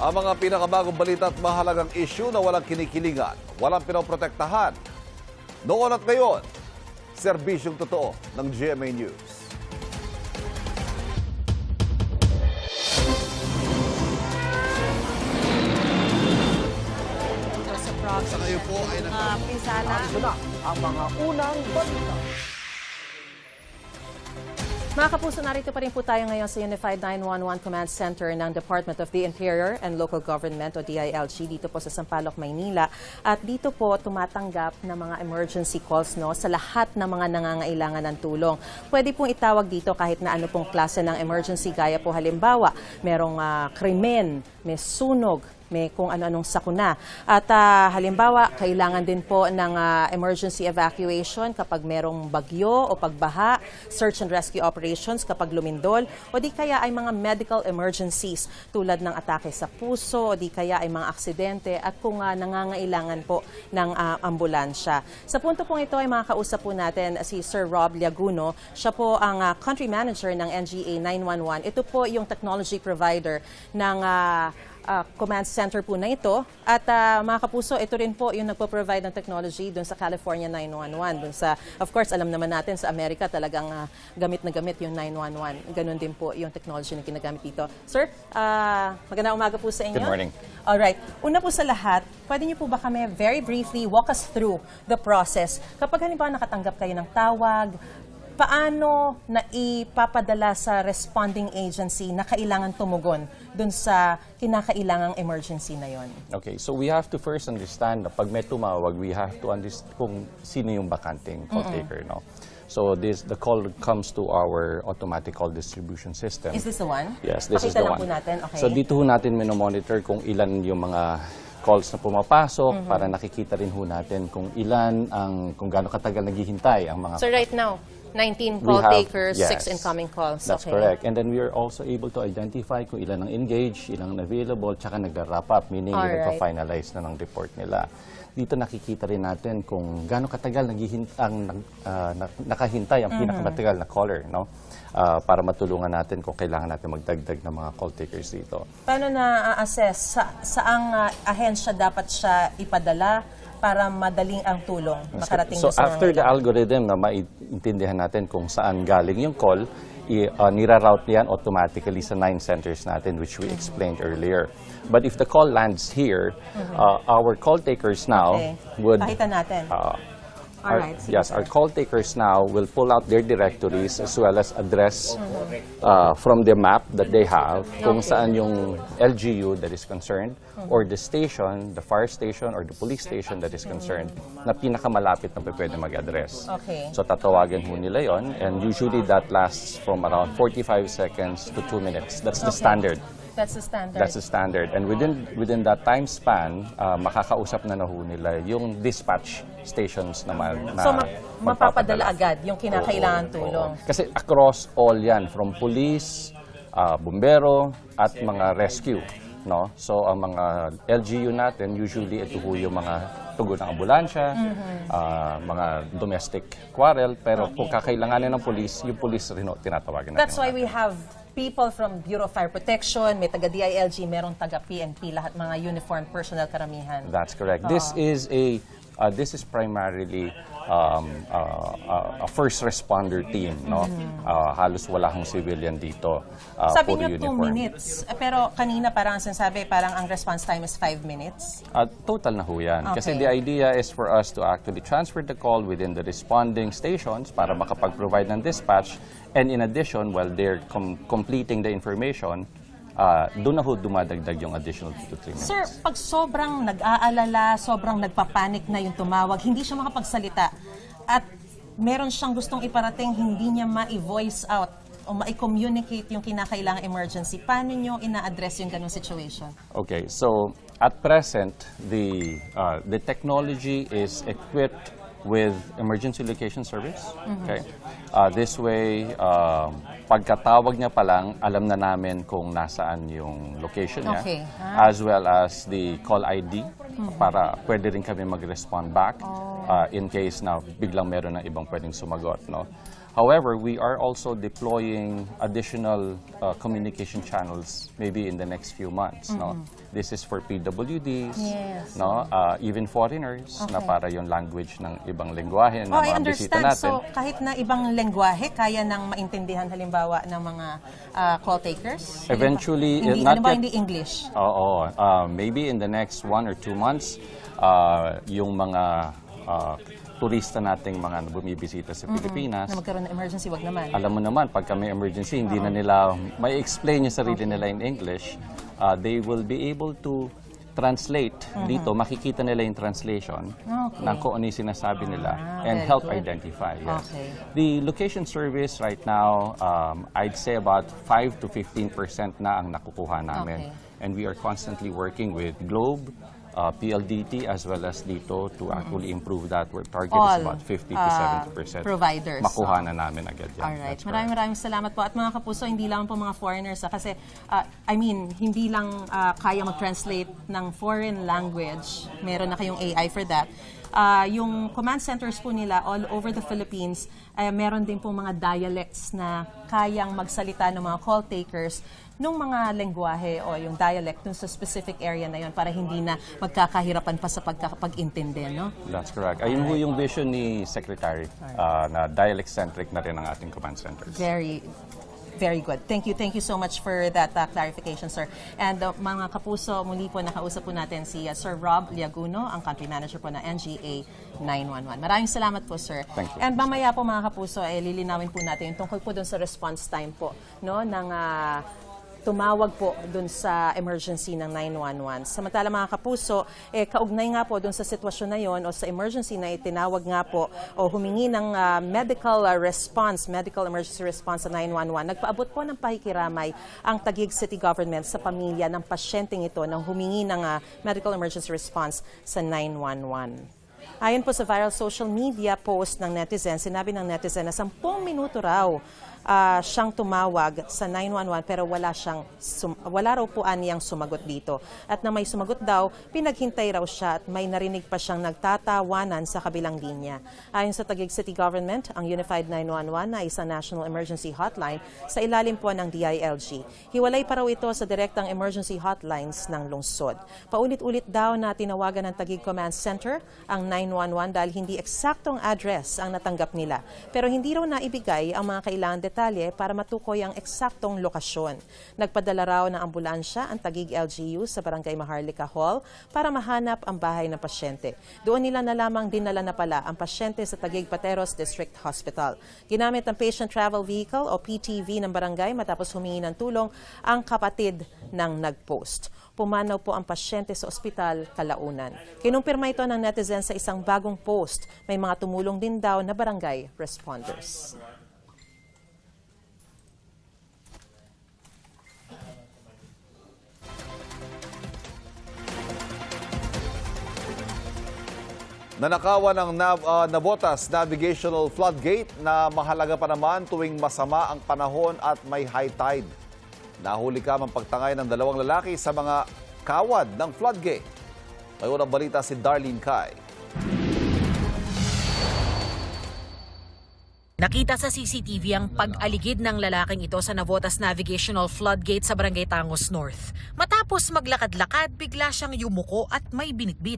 Ang mga pinakabagong balita at mahalagang issue na walang kinikilingan, walang pinoprotektahan. Noon at ngayon, serbisyong totoo ng GMA News. Sa ngayon po ay Pinsala. ang mga unang balita. Mga kapuso, narito pa rin po tayo ngayon sa Unified 911 Command Center ng Department of the Interior and Local Government o DILG dito po sa Sampaloc, Maynila. At dito po tumatanggap ng mga emergency calls sa lahat ng mga nangangailangan ng tulong. Pwede pong itawag dito kahit na ano pong klase ng emergency, gaya po halimbawa, merong krimen, may sunog, may kung ano-anong sakuna. At halimbawa, kailangan din po ng emergency evacuation kapag merong bagyo o pagbaha, search and rescue operations kapag lumindol, o di kaya ay mga medical emergencies tulad ng atake sa puso, o di kaya ay mga aksidente at kung nangangailangan po ng ambulansya. Sa punto pong ito ay makakausap po natin si Sir Rob Liaguno. Siya po ang country manager ng NGA 911. Ito po yung technology provider ng command center po na ito. At mga kapuso, ito rin po yung nagpo-provide ng technology dun sa California 911. Dun sa, of course, alam naman natin sa Amerika talagang gamit na gamit yung 911. Ganon din po yung technology na ginagamit dito. Sir, magandang umaga po sa inyo. Good morning. Alright. Una po sa lahat, pwede niyo po ba kami very briefly walk us through the process? Kapag halimbawa nakatanggap kayo ng tawag, paano na ipapadala sa responding agency na kailangan tumugon dun sa kinakailangang emergency na yon? Okay, so we have to first understand na pag may tumawag, we have to understand kung sino yung bakanting call taker, no? So the call comes to our automatic call distribution system. Is this the one? Yes, this is Pakita the lang one. po natin. Okay. So dito ho natin minomonitor kung ilan yung mga calls na pumapasok para nakikita rin ho natin kung ilan kung gaano katagal naghihintay ang mga So right now, 19 We call have- takers, 6 yes. incoming calls. That's Okay. correct. And then we are also able to identify kung ilan ang engaged, ilang available, tsaka nag-wrap up, meaning Alright. nagpa-finalize na ng report nila. Dito nakikita rin natin kung gaano katagal nakahintay ang pinakamatagal na caller, no? Para matulungan natin kung kailangan natin magdagdag ng mga call takers dito. Paano na-assess? Saang ahensya dapat siya ipadala para madaling ang tulong makarating So sa after the nangangailangan? algorithm na maintindihan natin kung saan galing yung call, nira-route yan automatically sa 9 centers natin, which we explained earlier. But if the call lands here, our call takers now Okay. would... Pakita natin. Alright. sige, Yes, sir. our call takers now will pull out their directories as well as address from the map that they have kung Okay. saan yung LGU that is concerned or the station, the fire station or the police station that is concerned na pinakamalapit na pwede mag-address. Okay. So tatawagan ho nila yon, and usually that lasts from around 45 seconds to 2 minutes. That's the standard. That's the standard. That's the standard. And within that time span, makakausap na ho nila yung dispatch stations naman. So mapapadala agad yung kinakailangan tulong. Kasi across all yan, from police, bumbero, at mga rescue. No? So ang mga LGU natin, usually ito ho yung mga tugon ng ambulansya, mga domestic quarrel, pero kung kakailanganin ng police, yung police rin ho, tinatawagan natin. That's why we have people from Bureau of Fire Protection, may taga-DILG, merong taga-PNP, lahat mga uniformed personnel karamihan. That's correct. This is primarily a first responder team, no? Halos wala hong civilian dito. Sabi puro niyo 2 uniform. minutes, pero kanina parang sinasabi parang ang response time is 5 minutes. Total na ho yan. Kasi Okay. the idea is for us to actually transfer the call within the responding stations para makapag-provide ng dispatch. And in addition, while they're completing the information, doon na ho dumadagdag yung additional 2 to 3 minutes. Sir, pag sobrang nag-aalala, sobrang nagpapanik na yung tumawag, hindi siya makapagsalita at meron siyang gustong iparating, hindi niya ma-voice out o ma-communicate yung kinakailangang emergency, paano niyo ina-address yung ganung situation? Okay, so at present, the technology is equipped with emergency location service. Okay, this way, pagkatawag niya pa lang, alam na namin kung nasaan yung location niya, Okay. as well as the call ID para pwede rin kami mag-respond back in case na biglang meron ng ibang pwedeng sumagot, no. However, we are also deploying additional communication channels maybe in the next few months. No? This is for PWDs, Yes. no? Even foreigners, na Okay. para yung language ng ibang lengguwahe Oh, na I mga bisita understand. natin. So, kahit na ibang lengguwahe, kaya nang maintindihan halimbawa ng mga call takers? Eventually, hindi, not halimbawa, yet- hindi English. Oo. Maybe in the next 1 or 2 months, yung mga turista nating mga bumibisita sa Pilipinas, Na magkaroon ng emergency, wag naman. alam mo naman, pagka may emergency, hindi na nila may explain yung sarili nila in English. They will be able to translate dito, makikita nila yung translation Okay. ng kung ano yung sinasabi nila and very help good. identify. Yes. Okay. The location service right now, I'd say about 5 to 15% na ang nakukuha namin. Okay. And we are constantly working with Globe, PLDT, as well as dito to actually improve that. Our target is All, about 50 to 70% providers. makuha na namin agad yan. Alright. That's Maraming salamat po. At mga kapuso, hindi lang po mga foreigners. Kasi, hindi lang kaya mag-translate ng foreign language. Meron na kayong AI for that. Yung command centers po nila all over the Philippines, meron din po mga dialects na kayang magsalita ng mga call takers nung mga lengguwahe o yung dialect dun sa specific area na yon para hindi na magkakahirapan pa sa pag-intindi, no? That's correct. Ayun ho yung vision ni Secretary na dialect-centric na rin ang ating command centers. Very good. Thank you so much for that clarification, sir. And mga kapuso, muli po nakausap po natin si Sir Rob Liaguno, ang country manager po ng NGA 911. Maraming salamat po, sir. Thank you. And mamaya po mga kapuso, lilinawin po natin yung tungkol po dun sa response time po, no, ng tumawag po dun sa emergency ng 911. Samantala mga kapuso, kaugnay nga po dun sa sitwasyon na yon o sa emergency na itinawag nga po o humingi ng medical emergency response sa 911. Nagpaabot po ng pakikiramay ang Taguig City Government sa pamilya ng pasyenteng ito nang humingi ng medical emergency response sa 911. Ayon po sa viral social media post ng netizen, sinabi ng netizen na 10 minuto raw siyang tumawag sa 911 pero wala raw po aniyang sumagot dito. At na may sumagot daw, pinaghintay raw siya at may narinig pa siyang nagtatawanan sa kabilang linya. Ayon sa Taguig City Government, ang Unified 911 ay isang national emergency hotline sa ilalim po ng DILG. Hiwalay pa raw ito sa direktang emergency hotlines ng lungsod. Paulit-ulit daw na tinawagan ng Taguig Command Center ang 911 dahil hindi eksaktong address ang natanggap nila. Pero hindi raw naibigay ang mga kailangan detalye para matukoy ang eksaktong lokasyon. Nagpadala raw ng ambulansya ang Taguig LGU sa Barangay Maharlika Hall para mahanap ang bahay ng pasyente. Doon nila na lamang dinala na pala ang pasyente sa Taguig Pateros District Hospital. Ginamit ang Patient Travel Vehicle o PTV ng barangay matapos humingi ng tulong ang kapatid ng nag-post. Pumanaw po ang pasyente sa ospital kalaunan. Kinumpirma ito ng netizen sa isang bagong post. May mga tumulong din daw na barangay responders. Nanakawan ng Navotas Navigational Floodgate na mahalaga pa naman tuwing masama ang panahon at may high tide. Nahuli ka ang pagtangay ng 2 lalaki sa mga kawad ng floodgate. May unang balita si Darlene Kai. Nakita sa CCTV ang pag-aligid ng lalaking ito sa Navotas Navigational Floodgate sa Barangay Tangos North. Matapos maglakad-lakad, bigla siyang yumuko at may binitbit.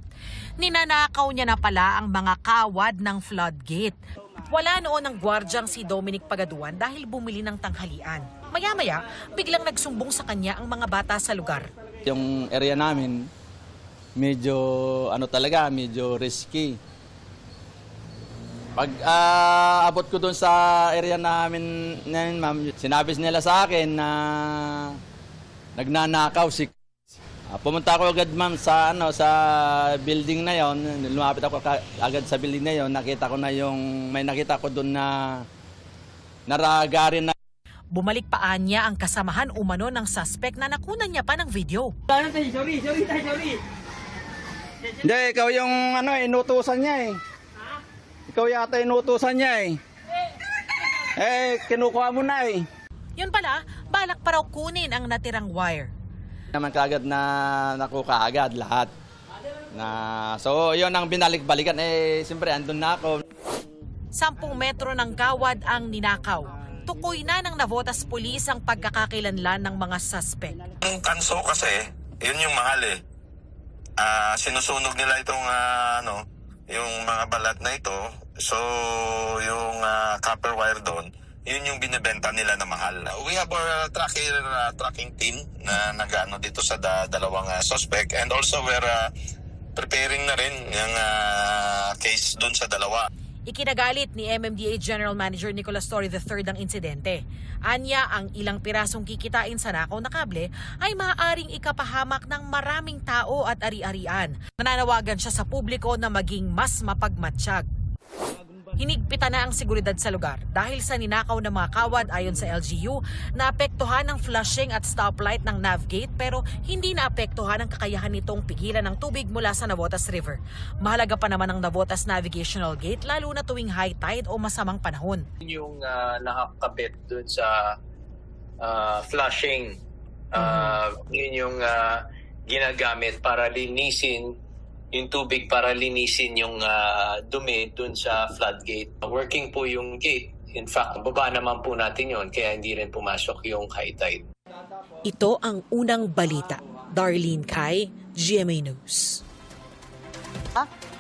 Ninanakaw niya na pala ang mga kawad ng floodgate. Wala noon ang gwardyang si Dominic Pagaduan dahil bumili ng tanghalian. Maya-maya, biglang nagsumbong sa kanya ang mga bata sa lugar. Yung area namin, medyo medyo risky. Pag abot ko doon sa area namin, ma'am, sinabi nila sa akin na nagnanakaw si pumunta ako agad, ma'am, sa building na yon. Lumapit ako agad sa building na yon. Nakita ko na may nakita ko doon na naragarin na. Bumalik pa niya ang kasamahan umano ng suspect na nakunan niya pa ng video. Sorry. Hindi, ikaw yung inutusan niya eh. Ikaw yata inutusan niya eh. Kinukuha mo na eh. Yun pala, balak pa raw kunin ang natirang wire. Naman kaagad na nakuha agad lahat. So yun ang binalik-balikan. Siyempre andun na ako. 10 metro ng kawad ang ninakaw. Tukoy na ng Navotas Police ang pagkakakilanlan ng mga suspect. Yung tanso kasi, yun yung mahal eh. Sinusunog nila itong yung mga balat na ito. So, yung copper wire doon, yun yung binibenta nila na mahal. We have our tracking team na nag-ano dito sa dalawang suspect, and also we're preparing na rin yung case doon sa dalawa. Ikinagalit ni MMDA General Manager Nicolas Torre III ang insidente. Anya, ang ilang pirasong kikitain sa nakaw na kable ay maaaring ikapahamak ng maraming tao at ari-arian. Nananawagan siya sa publiko na maging mas mapagmatsyag. Hinigpitan na ang seguridad sa lugar dahil sa ninakaw ng mga kawad ayon sa LGU, naapektuhan ng flushing at stoplight ng Navgate pero hindi naapektuhan ang kakayahan nitong pigilan ng tubig mula sa Navotas River. Mahalaga pa naman ang Navotas Navigational Gate lalo na tuwing high tide o masamang panahon. Yung nakakabit dun sa flushing, yun yung ginagamit para linisin yung tubig, para linisin yung dumi dun sa floodgate. Working po yung gate. In fact, baba naman po natin yun, kaya hindi rin pumasok yung high tide. Ito ang unang balita. Darlene Kai, GMA News.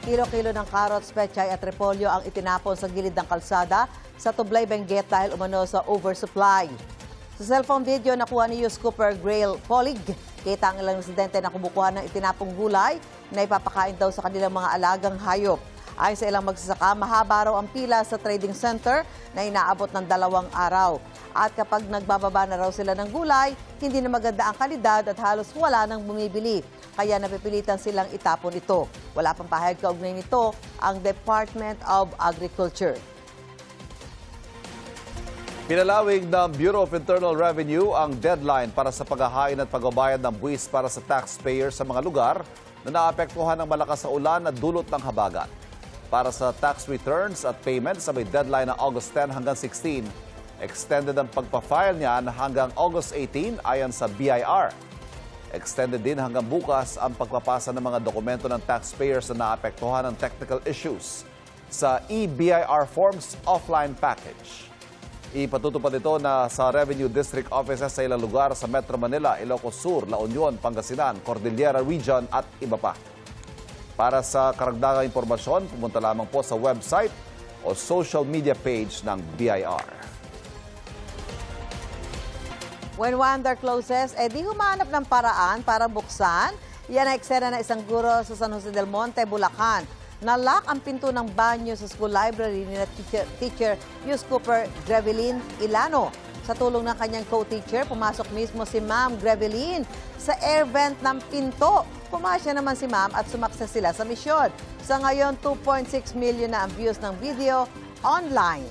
Kilo-kilo ng carrots, pechay at repolyo ang itinapon sa gilid ng kalsada sa Tublay, Benguet dahil umano sa oversupply. Sa cellphone video nakuha ni Yus Cooper Grail Polig, kita ang ilang residente na kumukuha ng itinapong gulay na ipapakain daw sa kanilang mga alagang hayop. Ayon sa ilang magsasaka, mahaba raw ang pila sa trading center na inaabot ng 2 araw. At kapag nagbababa na raw sila ng gulay, hindi na maganda ang kalidad at halos wala nang bumibili. Kaya napipilitan silang itapon ito. Wala pang pahayag kaugnay nito ang Department of Agriculture. Pinalawig ng Bureau of Internal Revenue ang deadline para sa paghahain at pagbabayad ng buwis para sa taxpayer sa mga lugar na naapektuhan ng malakas na ulan na dulot ng habagat. Para sa tax returns at payments sa may deadline na August 10 hanggang 16, extended ang pagpa-file niyan hanggang August 18 ayon sa BIR. Extended din hanggang bukas ang pagpapasa ng mga dokumento ng taxpayers na naapektuhan ng technical issues sa e-BIR Forms offline package. Ipatutupad ito na sa Revenue District Offices sa ilang lugar sa Metro Manila, Ilocos Sur, La Union, Pangasinan, Cordillera Region at iba pa. Para sa karagdagang impormasyon, pumunta lamang po sa website o social media page ng BIR. When wonder closes, di humanap ng paraan para buksan. Yan ang eksena ng isang guro sa San Jose del Monte, Bulacan. Nalock ang pinto ng banyo sa school library ni teacher Yus Cooper Grevelin Ilano. Sa tulong ng kanyang co-teacher, pumasok mismo si Ma'am Grevelin sa air vent ng pinto. Pumasya naman si Ma'am at sumakses sila sa misyon. Sa ngayon, 2.6 million na ang views ng video online.